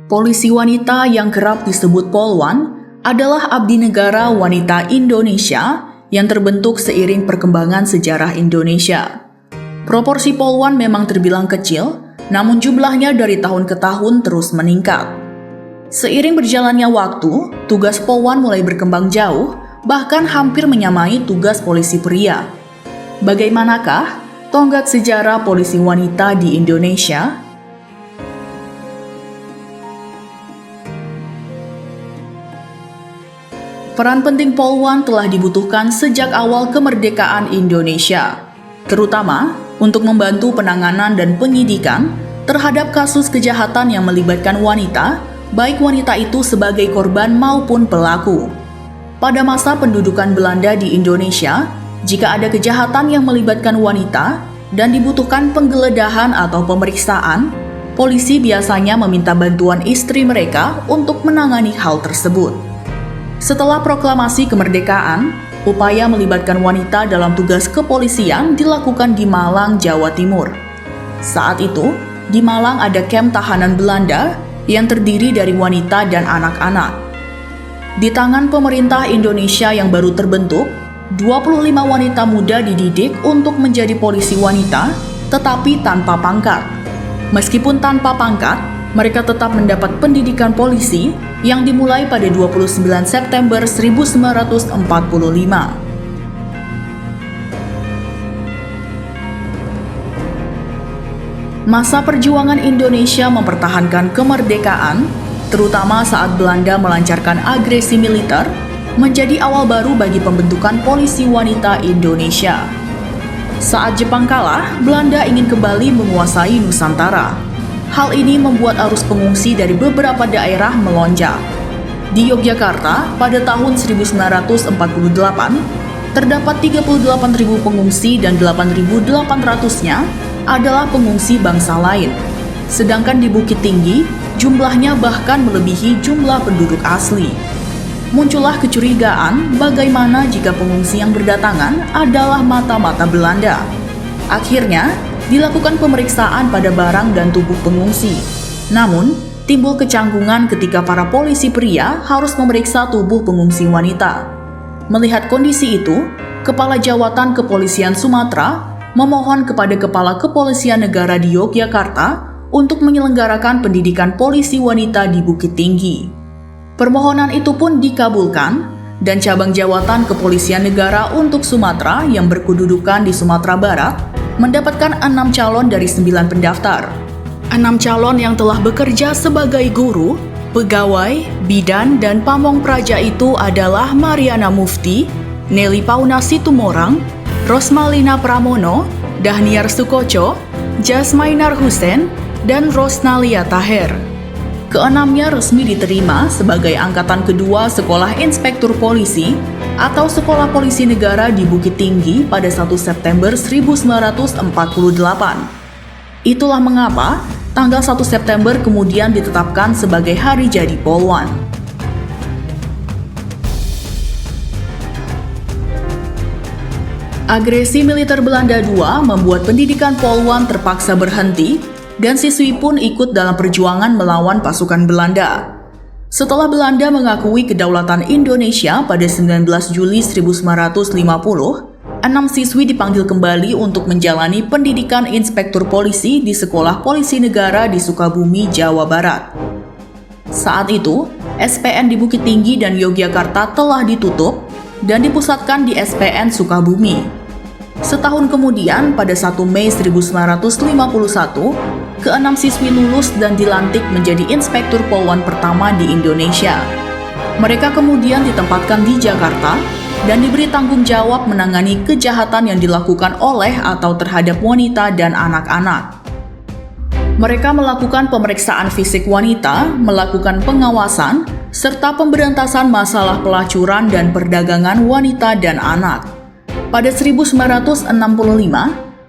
Polisi wanita yang kerap disebut Polwan adalah abdi negara wanita Indonesia yang terbentuk seiring perkembangan sejarah Indonesia. Proporsi Polwan memang terbilang kecil, namun jumlahnya dari tahun ke tahun terus meningkat. Seiring berjalannya waktu, tugas Polwan mulai berkembang jauh, bahkan hampir menyamai tugas polisi pria. Bagaimanakah tonggak sejarah polisi wanita di Indonesia? Peran penting Polwan telah dibutuhkan sejak awal kemerdekaan Indonesia, terutama untuk membantu penanganan dan penyidikan terhadap kasus kejahatan yang melibatkan wanita, baik wanita itu sebagai korban maupun pelaku. Pada masa pendudukan Belanda di Indonesia, jika ada kejahatan yang melibatkan wanita dan dibutuhkan penggeledahan atau pemeriksaan, polisi biasanya meminta bantuan istri mereka untuk menangani hal tersebut. Setelah proklamasi kemerdekaan, upaya melibatkan wanita dalam tugas kepolisian dilakukan di Malang, Jawa Timur. Saat itu, di Malang ada kamp tahanan Belanda yang terdiri dari wanita dan anak-anak. Di tangan pemerintah Indonesia yang baru terbentuk, 25 wanita muda dididik untuk menjadi polisi wanita, tetapi tanpa pangkat. Meskipun tanpa pangkat, mereka tetap mendapat pendidikan polisi yang dimulai pada 29 September 1945. Masa perjuangan Indonesia mempertahankan kemerdekaan, terutama saat Belanda melancarkan agresi militer, menjadi awal baru bagi pembentukan polisi wanita Indonesia. Saat Jepang kalah, Belanda ingin kembali menguasai Nusantara. Hal ini membuat arus pengungsi dari beberapa daerah melonjak. Di Yogyakarta, pada tahun 1948, terdapat 38.000 pengungsi dan 8.800-nya adalah pengungsi bangsa lain. Sedangkan di Bukit Tinggi, jumlahnya bahkan melebihi jumlah penduduk asli. Muncullah kecurigaan bagaimana jika pengungsi yang berdatangan adalah mata-mata Belanda. Akhirnya, dilakukan pemeriksaan pada barang dan tubuh pengungsi. Namun, timbul kecanggungan ketika para polisi pria harus memeriksa tubuh pengungsi wanita. Melihat kondisi itu, Kepala Jawatan Kepolisian Sumatera memohon kepada Kepala Kepolisian Negara di Yogyakarta untuk menyelenggarakan pendidikan polisi wanita di Bukit Tinggi. Permohonan itu pun dikabulkan, dan cabang Jawatan Kepolisian Negara untuk Sumatera yang berkedudukan di Sumatera Barat mendapatkan 6 calon dari 9 pendaftar. 6 calon yang telah bekerja sebagai guru, pegawai, bidan, dan pamong praja itu adalah Mariana Mufti, Nelly Pauna Situmorang, Rosmalina Pramono, Dahniar Sukoco, Jasmainar Hussein, dan Rosnalia Taher. Keenamnya resmi diterima sebagai angkatan kedua Sekolah Inspektur Polisi atau Sekolah Polisi Negara di Bukit Tinggi pada 1 September 1948. Itulah mengapa tanggal 1 September kemudian ditetapkan sebagai hari jadi Polwan. Agresi militer Belanda II membuat pendidikan Polwan terpaksa berhenti dan siswi pun ikut dalam perjuangan melawan pasukan Belanda. Setelah Belanda mengakui kedaulatan Indonesia pada 19 Juli 1950, 6 siswi dipanggil kembali untuk menjalani pendidikan inspektur polisi di Sekolah Polisi Negara di Sukabumi, Jawa Barat. Saat itu, SPN di Bukit Tinggi dan Yogyakarta telah ditutup dan dipusatkan di SPN Sukabumi. Setahun kemudian, pada 1 Mei 1951, ke-6 siswi lulus dan dilantik menjadi inspektur Polwan pertama di Indonesia. Mereka kemudian ditempatkan di Jakarta dan diberi tanggung jawab menangani kejahatan yang dilakukan oleh atau terhadap wanita dan anak-anak. Mereka melakukan pemeriksaan fisik wanita, melakukan pengawasan, serta pemberantasan masalah pelacuran dan perdagangan wanita dan anak. Pada 1965,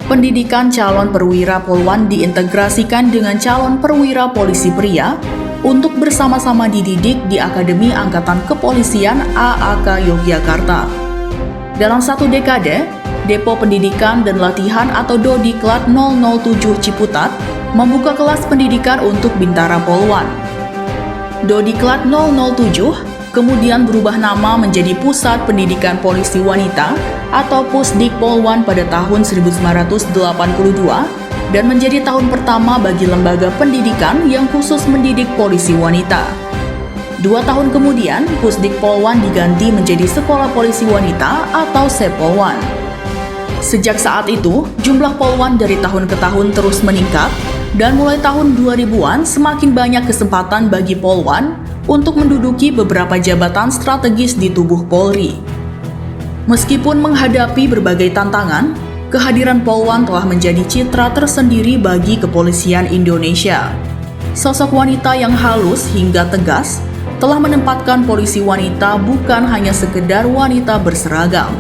pendidikan calon perwira Polwan diintegrasikan dengan calon perwira polisi pria untuk bersama-sama dididik di Akademi Angkatan Kepolisian AAK Yogyakarta. Dalam satu dekade, Depo Pendidikan dan Latihan atau Dodiklat 007 Ciputat membuka kelas pendidikan untuk Bintara Polwan. Dodiklat 007 kemudian berubah nama menjadi Pusat Pendidikan Polisi Wanita atau Pusdikpol 1 pada tahun 1982 dan menjadi tahun pertama bagi lembaga pendidikan yang khusus mendidik polisi wanita. 2 tahun kemudian, Pusdikpol 1 diganti menjadi Sekolah Polisi Wanita atau Sepolwan. Sejak saat itu, jumlah polwan dari tahun ke tahun terus meningkat, dan mulai tahun 2000-an semakin banyak kesempatan bagi polwan untuk menduduki beberapa jabatan strategis di tubuh Polri. Meskipun menghadapi berbagai tantangan, kehadiran polwan telah menjadi citra tersendiri bagi kepolisian Indonesia. Sosok wanita yang halus hingga tegas telah menempatkan polisi wanita bukan hanya sekedar wanita berseragam,